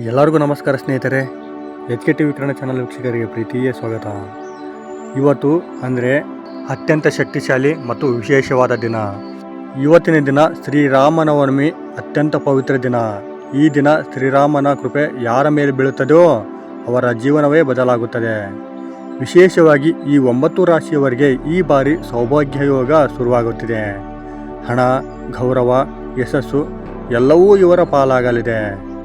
ಎಲ್ಲರಿಗೂ ನಮಸ್ಕಾರ ಸ್ನೇಹಿತರೆ. H K T Vikarna channel ವೀಕ್ಷಕರಿಗೆ ಪ್ರೀತಿಯೇ ಸ್ವಾಗತ. ಇವತ್ತು ಅಂದರೆ ಅತ್ಯಂತ ಶಕ್ತಿಶಾಲಿ ಮತ್ತು ವಿಶೇಷವಾದ ದಿನ. ಇವತ್ತಿನ ದಿನ ಶ್ರೀರಾಮನವಮಿ, ಅತ್ಯಂತ ಪವಿತ್ರ ದಿನ. ಈ ದಿನ ಶ್ರೀರಾಮನ ಕೃಪೆ ಯಾರ ಮೇಲೆ ಬೀಳುತ್ತದೆಯೋ ಅವರ ಜೀವನವೇ ಬದಲಾಗುತ್ತದೆ. ವಿಶೇಷವಾಗಿ ಈ 9 ರಾಶಿಯವರಿಗೆ ಈ ಬಾರಿ ಸೌಭಾಗ್ಯ ಯೋಗ ಶುರುವಾಗುತ್ತಿದೆ. ಹಣ, ಗೌರವ, ಯಶಸ್ಸು ಎಲ್ಲವೂ ಇವರ ಪಾಲಾಗಲಿದೆ.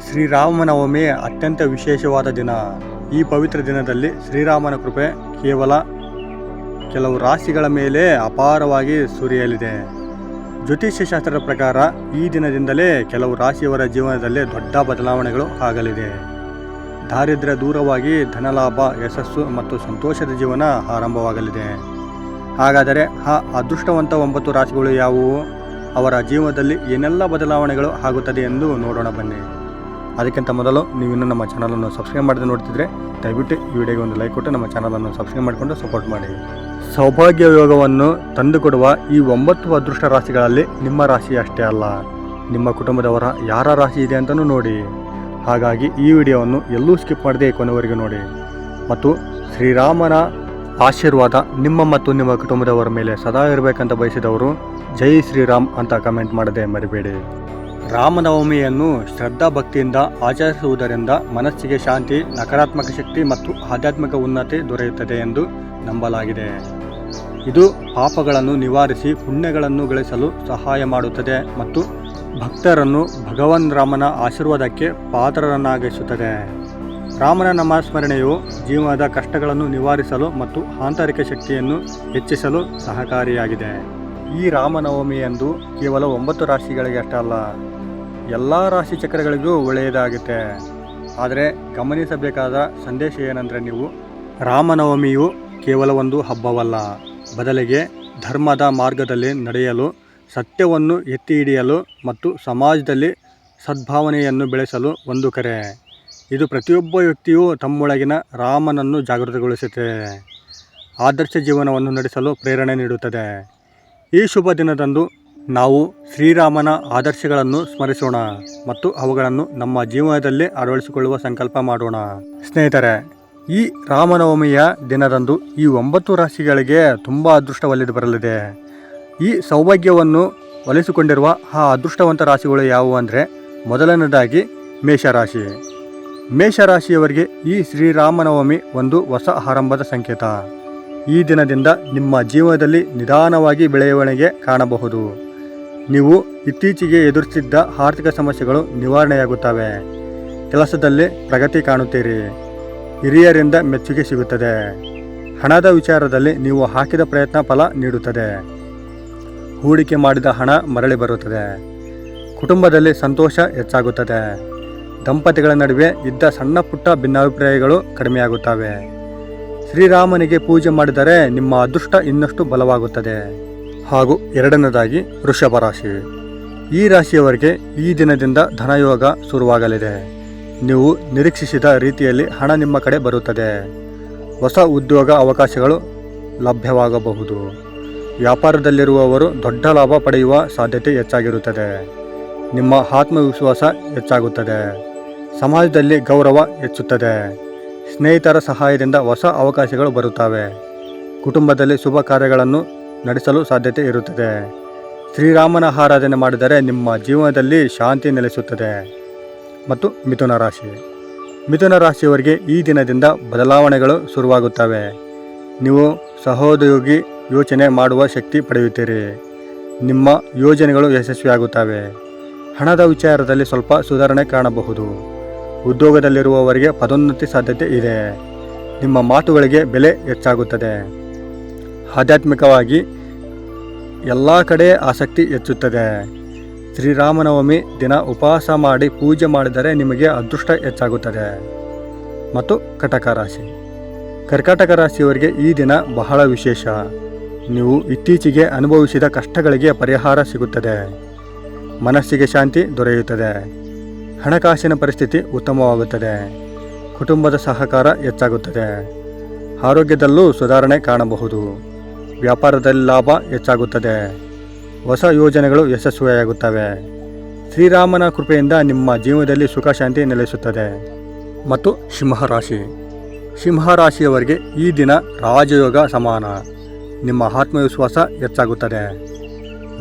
ಶ್ರೀರಾಮನವಮಿ ಅತ್ಯಂತ ವಿಶೇಷವಾದ ದಿನ. ಈ ಪವಿತ್ರ ದಿನದಲ್ಲಿ ಶ್ರೀರಾಮನ ಕೃಪೆ ಕೇವಲ ಕೆಲವು ರಾಶಿಗಳ ಮೇಲೆ ಅಪಾರವಾಗಿ ಸುರಿಯಲಿದೆ. ಜ್ಯೋತಿಷ್ಯ ಶಾಸ್ತ್ರದ ಪ್ರಕಾರ ಈ ದಿನದಿಂದಲೇ ಕೆಲವು ರಾಶಿಯವರ ಜೀವನದಲ್ಲಿ ದೊಡ್ಡ ಬದಲಾವಣೆಗಳು ಆಗಲಿದೆ. ದಾರಿದ್ರ್ಯ ದೂರವಾಗಿ ಧನಲಾಭ, ಯಶಸ್ಸು ಮತ್ತು ಸಂತೋಷದ ಜೀವನ ಆರಂಭವಾಗಲಿದೆ. ಹಾಗಾದರೆ ಆ ಅದೃಷ್ಟವಂತ 9 ರಾಶಿಗಳು ಯಾವುವು? ಅವರ ಜೀವನದಲ್ಲಿ ಏನೆಲ್ಲ ಬದಲಾವಣೆಗಳು ಆಗುತ್ತದೆ ಎಂದು ನೋಡೋಣ ಬನ್ನಿ. ಅದಕ್ಕಿಂತ ಮೊದಲು ನೀವಿನ್ನೂ ನಮ್ಮ ಚಾನಲನ್ನು ಸಬ್ಸ್ಕ್ರೈಬ್ ಮಾಡದೆ ನೋಡ್ತಿದ್ರೆ ದಯವಿಟ್ಟು ಈ ವಿಡಿಯೋಗೆ ಒಂದು ಲೈಕ್ ಕೊಟ್ಟು ನಮ್ಮ ಚಾನಲನ್ನು ಸಬ್ಸ್ಕ್ರೈಬ್ ಮಾಡಿಕೊಂಡು ಸಪೋರ್ಟ್ ಮಾಡಿ. ಸೌಭಾಗ್ಯ ಯೋಗವನ್ನು ತಂದುಕೊಡುವ ಈ 9 ಅದೃಷ್ಟ ರಾಶಿಗಳಲ್ಲಿ ನಿಮ್ಮ ರಾಶಿ ಅಷ್ಟೇ ಅಲ್ಲ, ನಿಮ್ಮ ಕುಟುಂಬದವರ ಯಾರ ರಾಶಿ ಇದೆ ಅಂತಲೂ ನೋಡಿ. ಹಾಗಾಗಿ ಈ ವಿಡಿಯೋವನ್ನು ಎಲ್ಲೂ ಸ್ಕಿಪ್ ಮಾಡದೆ ಕೊನೆವರೆಗೂ ನೋಡಿ. ಮತ್ತು ಶ್ರೀರಾಮನ ಆಶೀರ್ವಾದ ನಿಮ್ಮ ಮತ್ತು ನಿಮ್ಮ ಕುಟುಂಬದವರ ಮೇಲೆ ಸದಾ ಇರಬೇಕಂತ ಬಯಸಿದವರು ಜೈ ಶ್ರೀರಾಮ್ ಅಂತ ಕಮೆಂಟ್ ಮಾಡದೆ ಮರಿಬೇಡಿ. ರಾಮನವಮಿಯನ್ನು ಶ್ರದ್ಧಾ ಭಕ್ತಿಯಿಂದ ಆಚರಿಸುವುದರಿಂದ ಮನಸ್ಸಿಗೆ ಶಾಂತಿ, ನಕಾರಾತ್ಮಕ ಶಕ್ತಿ ಮತ್ತು ಆಧ್ಯಾತ್ಮಿಕ ಉನ್ನತಿ ದೊರೆಯುತ್ತದೆ ಎಂದು ನಂಬಲಾಗಿದೆ. ಇದು ಪಾಪಗಳನ್ನು ನಿವಾರಿಸಿ ಪುಣ್ಯಗಳನ್ನು ಗಳಿಸಲು ಸಹಾಯ ಮಾಡುತ್ತದೆ ಮತ್ತು ಭಕ್ತರನ್ನು ಭಗವಾನ್ ರಾಮನ ಆಶೀರ್ವಾದಕ್ಕೆ ಪಾತ್ರರನ್ನಾಗಿಸುತ್ತದೆ. ರಾಮನ ನಾಮಸ್ಮರಣೆಯು ಜೀವನದ ಕಷ್ಟಗಳನ್ನು ನಿವಾರಿಸಲು ಮತ್ತು ಆಂತರಿಕ ಶಕ್ತಿಯನ್ನು ಹೆಚ್ಚಿಸಲು ಸಹಕಾರಿಯಾಗಿದೆ. ಈ ರಾಮನವಮಿಯಂದು ಕೇವಲ 9 ರಾಶಿಗಳಿಗೆ ಅಷ್ಟೇ ಅಲ್ಲ, ಎಲ್ಲ ರಾಶಿ ಚಕ್ರಗಳಿಗೂ ಒಳ್ಳೆಯದಾಗುತ್ತೆ. ಆದರೆ ಗಮನಿಸಬೇಕಾದ ಸಂದೇಶ ಏನಂದರೆ, ನೀವು ರಾಮನವಮಿಯು ಕೇವಲ ಒಂದು ಹಬ್ಬವಲ್ಲ, ಬದಲಿಗೆ ಧರ್ಮದ ಮಾರ್ಗದಲ್ಲಿ ನಡೆಯಲು, ಸತ್ಯವನ್ನು ಎತ್ತಿ ಹಿಡಿಯಲು ಮತ್ತು ಸಮಾಜದಲ್ಲಿ ಸದ್ಭಾವನೆಯನ್ನು ಬೆಳೆಸಲು ಒಂದು ಕರೆ. ಇದು ಪ್ರತಿಯೊಬ್ಬ ವ್ಯಕ್ತಿಯೂ ತಮ್ಮೊಳಗಿನ ರಾಮನನ್ನು ಜಾಗೃತಗೊಳಿಸುತ್ತದೆ, ಆದರ್ಶ ಜೀವನವನ್ನು ನಡೆಸಲು ಪ್ರೇರಣೆ ನೀಡುತ್ತದೆ. ಈ ಶುಭ ದಿನದಂದು ನಾವು ಶ್ರೀರಾಮನ ಆದರ್ಶಗಳನ್ನು ಸ್ಮರಿಸೋಣ ಮತ್ತು ಅವುಗಳನ್ನು ನಮ್ಮ ಜೀವನದಲ್ಲಿ ಅಳವಡಿಸಿಕೊಳ್ಳುವ ಸಂಕಲ್ಪ ಮಾಡೋಣ. ಸ್ನೇಹಿತರೆ, ಈ ರಾಮನವಮಿಯ ದಿನದಂದು ಈ 9 ರಾಶಿಗಳಿಗೆ ತುಂಬ ಅದೃಷ್ಟ ಒಲಿದು ಬರಲಿದೆ. ಈ ಸೌಭಾಗ್ಯವನ್ನು ಒಲಿಸಿಕೊಂಡಿರುವ ಆ ಅದೃಷ್ಟವಂತ ರಾಶಿಗಳು ಯಾವುವು ಅಂದರೆ, ಮೊದಲನೇದಾಗಿ ಮೇಷರಾಶಿ. ಮೇಷರಾಶಿಯವರಿಗೆ ಈ ಶ್ರೀರಾಮನವಮಿ ಒಂದು ಹೊಸ ಆರಂಭದ ಸಂಕೇತ. ಈ ದಿನದಿಂದ ನಿಮ್ಮ ಜೀವನದಲ್ಲಿ ನಿಧಾನವಾಗಿ ಬೆಳವಣಿಗೆ ಕಾಣಬಹುದು. ನೀವು ಇತ್ತೀಚೆಗೆ ಎದುರಿಸಿದ್ದ ಆರ್ಥಿಕ ಸಮಸ್ಯೆಗಳು ನಿವಾರಣೆಯಾಗುತ್ತವೆ. ಕೆಲಸದಲ್ಲಿ ಪ್ರಗತಿ ಕಾಣುತ್ತೀರಿ. ಹಿರಿಯರಿಂದ ಮೆಚ್ಚುಗೆ ಸಿಗುತ್ತದೆ. ಹಣದ ವಿಚಾರದಲ್ಲಿ ನೀವು ಹಾಕಿದ ಪ್ರಯತ್ನ ಫಲ ನೀಡುತ್ತದೆ. ಹೂಡಿಕೆ ಮಾಡಿದ ಹಣ ಮರಳಿ ಬರುತ್ತದೆ. ಕುಟುಂಬದಲ್ಲಿ ಸಂತೋಷ ಹೆಚ್ಚಾಗುತ್ತದೆ. ದಂಪತಿಗಳ ನಡುವೆ ಇದ್ದ ಸಣ್ಣ ಪುಟ್ಟ ಭಿನ್ನಾಭಿಪ್ರಾಯಗಳು ಕಡಿಮೆಯಾಗುತ್ತವೆ. ಶ್ರೀರಾಮನಿಗೆ ಪೂಜೆ ಮಾಡಿದರೆ ನಿಮ್ಮ ಅದೃಷ್ಟ ಇನ್ನಷ್ಟು ಬಲವಾಗುತ್ತದೆ. ಹಾಗೂ ಎರಡನೇದಾಗಿ ವೃಷಭ ರಾಶಿ. ಈ ರಾಶಿಯವರಿಗೆ ಈ ದಿನದಿಂದ ಧನಯೋಗ ಶುರುವಾಗಲಿದೆ. ನೀವು ನಿರೀಕ್ಷಿಸಿದ ರೀತಿಯಲ್ಲಿ ಹಣ ನಿಮ್ಮ ಕಡೆ ಬರುತ್ತದೆ. ಹೊಸ ಉದ್ಯೋಗ ಅವಕಾಶಗಳು ಲಭ್ಯವಾಗಬಹುದು. ವ್ಯಾಪಾರದಲ್ಲಿರುವವರು ದೊಡ್ಡ ಲಾಭ ಪಡೆಯುವ ಸಾಧ್ಯತೆ ಹೆಚ್ಚಾಗಿರುತ್ತದೆ. ನಿಮ್ಮ ಆತ್ಮವಿಶ್ವಾಸ ಹೆಚ್ಚಾಗುತ್ತದೆ. ಸಮಾಜದಲ್ಲಿ ಗೌರವ ಹೆಚ್ಚುತ್ತದೆ. ಸ್ನೇಹಿತರ ಸಹಾಯದಿಂದ ಹೊಸ ಅವಕಾಶಗಳು ಬರುತ್ತವೆ. ಕುಟುಂಬದಲ್ಲಿ ಶುಭ ಕಾರ್ಯಗಳನ್ನು ನಡೆಸಲು ಸಾಧ್ಯತೆ ಇರುತ್ತದೆ. ಶ್ರೀರಾಮನ ಆರಾಧನೆ ಮಾಡಿದರೆ ನಿಮ್ಮ ಜೀವನದಲ್ಲಿ ಶಾಂತಿ ನೆಲೆಸುತ್ತದೆ. ಮತ್ತು ಮಿಥುನ ರಾಶಿ. ಮಿಥುನ ರಾಶಿಯವರಿಗೆ ಈ ದಿನದಿಂದ ಬದಲಾವಣೆಗಳು ಶುರುವಾಗುತ್ತವೆ. ನೀವು ಸಹೋದ್ಯೋಗಿ ಯೋಚನೆ ಮಾಡುವ ಶಕ್ತಿ ಪಡೆಯುತ್ತೀರಿ. ನಿಮ್ಮ ಯೋಜನೆಗಳು ಯಶಸ್ವಿಯಾಗುತ್ತವೆ. ಹಣದ ವಿಚಾರದಲ್ಲಿ ಸ್ವಲ್ಪ ಸುಧಾರಣೆ ಕಾಣಬಹುದು. ಉದ್ಯೋಗದಲ್ಲಿರುವವರಿಗೆ ಪದೋನ್ನತಿ ಸಾಧ್ಯತೆ ಇದೆ. ನಿಮ್ಮ ಮಾತುಗಳಿಗೆ ಬೆಲೆ ಹೆಚ್ಚಾಗುತ್ತದೆ. ಆಧ್ಯಾತ್ಮಿಕವಾಗಿ ಎಲ್ಲ ಕಡೆ ಆಸಕ್ತಿ ಹೆಚ್ಚುತ್ತದೆ. ಶ್ರೀರಾಮನವಮಿ ದಿನ ಉಪವಾಸ ಮಾಡಿ ಪೂಜೆ ಮಾಡಿದರೆ ನಿಮಗೆ ಅದೃಷ್ಟ ಹೆಚ್ಚಾಗುತ್ತದೆ. ಮತ್ತು ಕಟಕ ರಾಶಿ. ಕರ್ಕಾಟಕ ರಾಶಿಯವರಿಗೆ ಈ ದಿನ ಬಹಳ ವಿಶೇಷ. ನೀವು ಇತ್ತೀಚೆಗೆ ಅನುಭವಿಸಿದ ಕಷ್ಟಗಳಿಗೆ ಪರಿಹಾರ ಸಿಗುತ್ತದೆ. ಮನಸ್ಸಿಗೆ ಶಾಂತಿ ದೊರೆಯುತ್ತದೆ. ಹಣಕಾಸಿನ ಪರಿಸ್ಥಿತಿ ಉತ್ತಮವಾಗುತ್ತದೆ. ಕುಟುಂಬದ ಸಹಕಾರ ಹೆಚ್ಚಾಗುತ್ತದೆ. ಆರೋಗ್ಯದಲ್ಲೂ ಸುಧಾರಣೆ ಕಾಣಬಹುದು. ವ್ಯಾಪಾರದಲ್ಲಿ ಲಾಭ ಹೆಚ್ಚಾಗುತ್ತದೆ. ಹೊಸ ಯೋಜನೆಗಳು ಯಶಸ್ವಿಯಾಗುತ್ತವೆ. ಶ್ರೀರಾಮನ ಕೃಪೆಯಿಂದ ನಿಮ್ಮ ಜೀವನದಲ್ಲಿ ಸುಖ ಶಾಂತಿ ನೆಲೆಸುತ್ತದೆ. ಮತ್ತು ಸಿಂಹರಾಶಿಯವರಿಗೆ ಈ ದಿನ ರಾಜಯೋಗ ಸಮಾನ. ನಿಮ್ಮ ಆತ್ಮವಿಶ್ವಾಸ ಹೆಚ್ಚಾಗುತ್ತದೆ.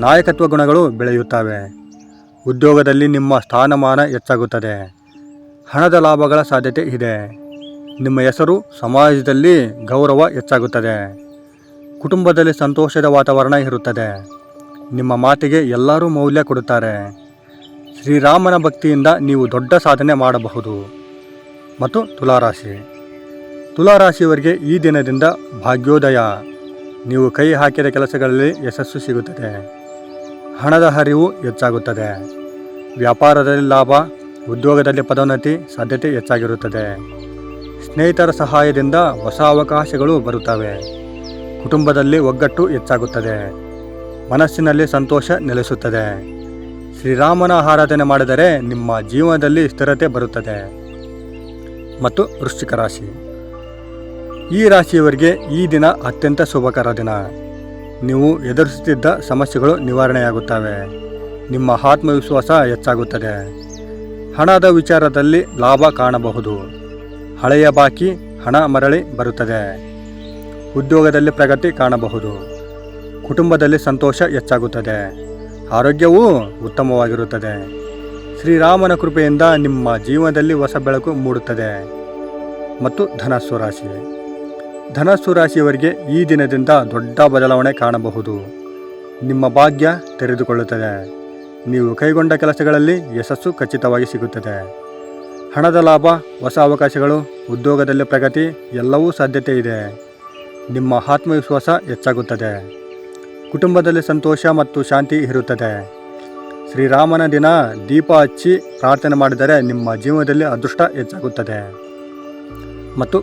ನಾಯಕತ್ವ ಗುಣಗಳು ಬೆಳೆಯುತ್ತವೆ. ಉದ್ಯೋಗದಲ್ಲಿ ನಿಮ್ಮ ಸ್ಥಾನಮಾನ ಹೆಚ್ಚಾಗುತ್ತದೆ. ಹಣದ ಲಾಭಗಳ ಸಾಧ್ಯತೆ ಇದೆ. ನಿಮ್ಮ ಹೆಸರು ಸಮಾಜದಲ್ಲಿ ಗೌರವ ಹೆಚ್ಚಾಗುತ್ತದೆ. ಕುಟುಂಬದಲ್ಲಿ ಸಂತೋಷದ ವಾತಾವರಣ ಇರುತ್ತದೆ. ನಿಮ್ಮ ಮಾತಿಗೆ ಎಲ್ಲರೂ ಮೌಲ್ಯ ಕೊಡುತ್ತಾರೆ. ಶ್ರೀರಾಮನ ಭಕ್ತಿಯಿಂದ ನೀವು ದೊಡ್ಡ ಸಾಧನೆ ಮಾಡಬಹುದು. ಮತ್ತು ತುಲಾರಾಶಿಯವರಿಗೆ ಈ ದಿನದಿಂದ ಭಾಗ್ಯೋದಯ. ನೀವು ಕೈ ಹಾಕಿದ ಕೆಲಸಗಳಲ್ಲಿ ಯಶಸ್ಸು ಸಿಗುತ್ತದೆ. ಹಣದ ಹರಿವು ಹೆಚ್ಚಾಗುತ್ತದೆ. ವ್ಯಾಪಾರದಲ್ಲಿ ಲಾಭ, ಉದ್ಯೋಗದಲ್ಲಿ ಪದೋನ್ನತಿ ಸಾಧ್ಯತೆ ಹೆಚ್ಚಾಗಿರುತ್ತದೆ. ಸ್ನೇಹಿತರ ಸಹಾಯದಿಂದ ಹೊಸ ಅವಕಾಶಗಳು ಬರುತ್ತವೆ. ಕುಟುಂಬದಲ್ಲಿ ಒಗ್ಗಟ್ಟು ಹೆಚ್ಚಾಗುತ್ತದೆ. ಮನಸ್ಸಿನಲ್ಲಿ ಸಂತೋಷ ನೆಲೆಸುತ್ತದೆ. ಶ್ರೀರಾಮನ ಆರಾಧನೆ ಮಾಡಿದರೆ ನಿಮ್ಮ ಜೀವನದಲ್ಲಿ ಸ್ಥಿರತೆ ಬರುತ್ತದೆ. ಮತ್ತು ವೃಶ್ಚಿಕ ರಾಶಿ. ಈ ರಾಶಿಯವರಿಗೆ ಈ ದಿನ ಅತ್ಯಂತ ಶುಭಕರ ದಿನ. ನೀವು ಎದುರಿಸುತ್ತಿದ್ದ ಸಮಸ್ಯೆಗಳು ನಿವಾರಣೆಯಾಗುತ್ತವೆ. ನಿಮ್ಮ ಆತ್ಮವಿಶ್ವಾಸ ಹೆಚ್ಚಾಗುತ್ತದೆ. ಹಣದ ವಿಚಾರದಲ್ಲಿ ಲಾಭ ಕಾಣಬಹುದು. ಹಳೆಯ ಬಾಕಿ ಹಣ ಮರಳಿ ಬರುತ್ತದೆ. ಉದ್ಯೋಗದಲ್ಲಿ ಪ್ರಗತಿ ಕಾಣಬಹುದು. ಕುಟುಂಬದಲ್ಲಿ ಸಂತೋಷ ಹೆಚ್ಚಾಗುತ್ತದೆ. ಆರೋಗ್ಯವೂ ಉತ್ತಮವಾಗಿರುತ್ತದೆ. ಶ್ರೀರಾಮನ ಕೃಪೆಯಿಂದ ನಿಮ್ಮ ಜೀವನದಲ್ಲಿ ಹೊಸ ಬೆಳಕು ಮೂಡುತ್ತದೆ. ಮತ್ತು ಧನಸ್ಸು ರಾಶಿಯವರಿಗೆ ಈ ದಿನದಿಂದ ದೊಡ್ಡ ಬದಲಾವಣೆ ಕಾಣಬಹುದು. ನಿಮ್ಮ ಭಾಗ್ಯ ತೆರೆದುಕೊಳ್ಳುತ್ತದೆ. ನೀವು ಕೈಗೊಂಡ ಕೆಲಸಗಳಲ್ಲಿ ಯಶಸ್ಸು ಖಚಿತವಾಗಿ ಸಿಗುತ್ತದೆ. ಹಣದ ಲಾಭ, ಹೊಸ ಅವಕಾಶಗಳು, ಉದ್ಯೋಗದಲ್ಲಿ ಪ್ರಗತಿ ಎಲ್ಲವೂ ಸಾಧ್ಯತೆ ಇದೆ. ನಿಮ್ಮ ಆತ್ಮವಿಶ್ವಾಸ ಹೆಚ್ಚಾಗುತ್ತದೆ. ಕುಟುಂಬದಲ್ಲಿ ಸಂತೋಷ ಮತ್ತು ಶಾಂತಿ ಇರುತ್ತದೆ. ಶ್ರೀರಾಮನ ದಿನ ದೀಪ ಹಚ್ಚಿ ಪ್ರಾರ್ಥನೆ ಮಾಡಿದರೆ ನಿಮ್ಮ ಜೀವನದಲ್ಲಿ ಅದೃಷ್ಟ ಹೆಚ್ಚಾಗುತ್ತದೆ. ಮತ್ತು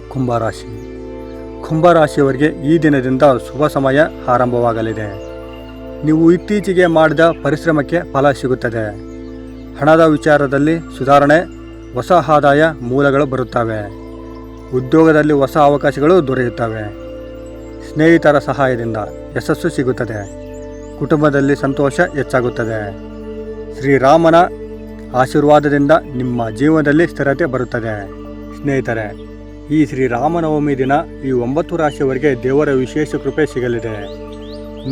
ಕುಂಭರಾಶಿಯವರಿಗೆ ಈ ದಿನದಿಂದ ಶುಭ ಸಮಯ ಆರಂಭವಾಗಲಿದೆ. ನೀವು ಇತ್ತೀಚೆಗೆ ಮಾಡಿದ ಪರಿಶ್ರಮಕ್ಕೆ ಫಲ ಸಿಗುತ್ತದೆ. ಹಣದ ವಿಚಾರದಲ್ಲಿ ಸುಧಾರಣೆ, ಹೊಸ ಆದಾಯ ಮೂಲಗಳು ಬರುತ್ತವೆ. ಉದ್ಯೋಗದಲ್ಲಿ ಹೊಸ ಅವಕಾಶಗಳು ದೊರೆಯುತ್ತವೆ. ಸ್ನೇಹಿತರ ಸಹಾಯದಿಂದ ಯಶಸ್ಸು ಸಿಗುತ್ತದೆ. ಕುಟುಂಬದಲ್ಲಿ ಸಂತೋಷ ಹೆಚ್ಚಾಗುತ್ತದೆ. ಶ್ರೀರಾಮನ ಆಶೀರ್ವಾದದಿಂದ ನಿಮ್ಮ ಜೀವನದಲ್ಲಿ ಸ್ಥಿರತೆ ಬರುತ್ತದೆ. ಸ್ನೇಹಿತರೆ, ಈ ಶ್ರೀರಾಮನವಮಿ ದಿನ ಈ 9 ರಾಶಿಯವರಿಗೆ ದೇವರ ವಿಶೇಷ ಕೃಪೆ ಸಿಗಲಿದೆ.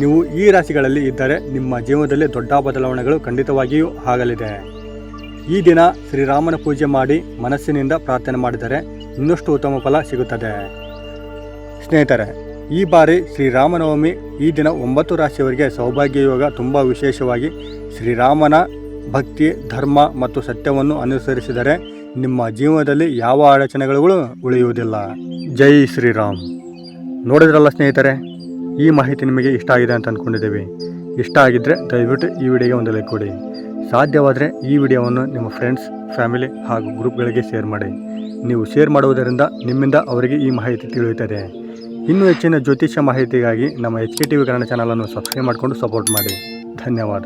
ನೀವು ಈ ರಾಶಿಗಳಲ್ಲಿ ಇದ್ದರೆ ನಿಮ್ಮ ಜೀವನದಲ್ಲಿ ದೊಡ್ಡ ಬದಲಾವಣೆಗಳು ಖಂಡಿತವಾಗಿಯೂ ಆಗಲಿದೆ. ಈ ದಿನ ಶ್ರೀರಾಮನ ಪೂಜೆ ಮಾಡಿ ಮನಸ್ಸಿನಿಂದ ಪ್ರಾರ್ಥನೆ ಮಾಡಿದರೆ ಇನ್ನಷ್ಟು ಉತ್ತಮ ಫಲ ಸಿಗುತ್ತದೆ. ಸ್ನೇಹಿತರೆ, ಈ ಬಾರಿ ಶ್ರೀರಾಮನವಮಿ ಈ ದಿನ 9 ರಾಶಿಯವರಿಗೆ ಸೌಭಾಗ್ಯ ಯೋಗ ತುಂಬ ವಿಶೇಷವಾಗಿ ಶ್ರೀರಾಮನ ಭಕ್ತಿ, ಧರ್ಮ ಮತ್ತು ಸತ್ಯವನ್ನು ಅನುಸರಿಸಿದರೆ ನಿಮ್ಮ ಜೀವನದಲ್ಲಿ ಯಾವ ಅಡಚಣೆಗಳು ಉಳಿಯುವುದಿಲ್ಲ. ಜೈ ಶ್ರೀರಾಮ್. ನೋಡಿದ್ರಲ್ಲ ಸ್ನೇಹಿತರೆ, ಈ ಮಾಹಿತಿ ನಿಮಗೆ ಇಷ್ಟ ಆಗಿದೆ ಅಂತ ಅಂದ್ಕೊಂಡಿದ್ದೇವೆ. ಇಷ್ಟ ಆಗಿದ್ದರೆ ದಯವಿಟ್ಟು ಈ ವಿಡಿಯೋಗೆ ಒಂದು ಲೈಕ್ ಕೊಡಿ. ಸಾಧ್ಯವಾದರೆ ಈ ವಿಡಿಯೋವನ್ನು ನಿಮ್ಮ ಫ್ರೆಂಡ್ಸ್, ಫ್ಯಾಮಿಲಿ ಹಾಗೂ ಗ್ರೂಪ್ಗಳಿಗೆ ಶೇರ್ ಮಾಡಿ. ನೀವು ಶೇರ್ ಮಾಡುವುದರಿಂದ ನಿಮ್ಮಿಂದ ಅವರಿಗೆ ಈ ಮಾಹಿತಿ ತಿಳಿಯುತ್ತದೆ. ಇನ್ನೂ ಹೆಚ್ಚಿನ ಜ್ಯೋತಿಷ್ಯ ಮಾಹಿತಿಗಾಗಿ ನಮ್ಮ HK TV ಕನ್ನಡ ಚಾನಲನ್ನು ಸಬ್ಸ್ಕ್ರೈಬ್ ಮಾಡಿಕೊಂಡು ಸಪೋರ್ಟ್ ಮಾಡಿ. ಧನ್ಯವಾದ.